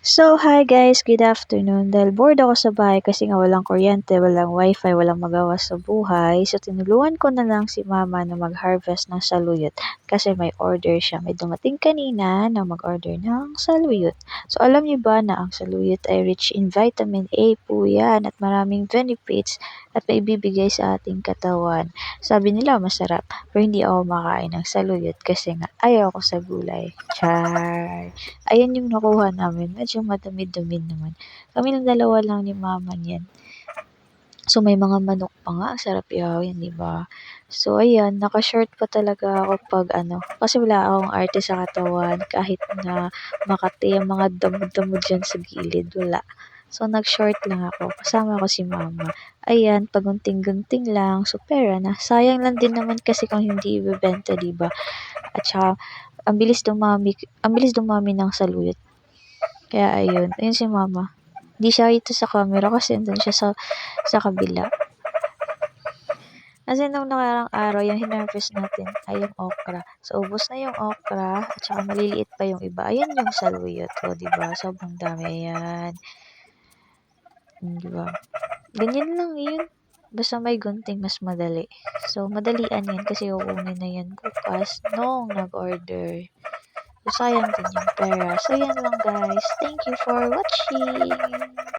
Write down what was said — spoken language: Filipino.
Hi guys, good afternoon. Dahil bored ako sa bahay kasi nga walang kuryente, walang wifi, walang magawa sa buhay. So tinulungan ko na lang si mama na mag-harvest ng saluyot kasi may order siya. May dumating kanina na mag-order ng saluyot. So alam niyo ba na ang saluyot ay rich in vitamin A po yan at maraming benefits at may ibibigay sa ating katawan. Sabi nila masarap, pero hindi ako makain ng saluyot kasi nga ayaw ko sa gulay. Char! Ayan yung nakuha namin, medyo madami-dami naman. Kami lang dalawa lang ni mama niyan. So, may mga manok pa nga, ang sarap ihawin, 'di ba? So, ayan, naka-short pa talaga ako 'pag ano, kasi wala akong arte sa katawan kahit na makati ang mga damo-damo diyan sa gilid, wala. So, nag-short lang ako, kasama ko si mama. Ayan, pagunting-gunting lang, so pera na. Sayang lang din naman kasi kung hindi ibebenta, 'di ba? At saka, ang bilis dumami ng saluyot. Kaya ayun si mama. Hindi siya ito sa camera kasi nandun siya sa kabila. Kasi nung nakarang araw, yung hinarvest natin ay yung okra. So, ubos na yung okra at saka maliliit pa yung iba. Ayan yung saluyot ko, di ba? Sobrang dami. Ayan. Di ba? Ganyan lang yun. Basta may gunting, mas madali. So, madalian yan kasi uunin na yan bukas nung nag-order. So, sayang din yung pera. So, yan lang guys. Thank you for watching.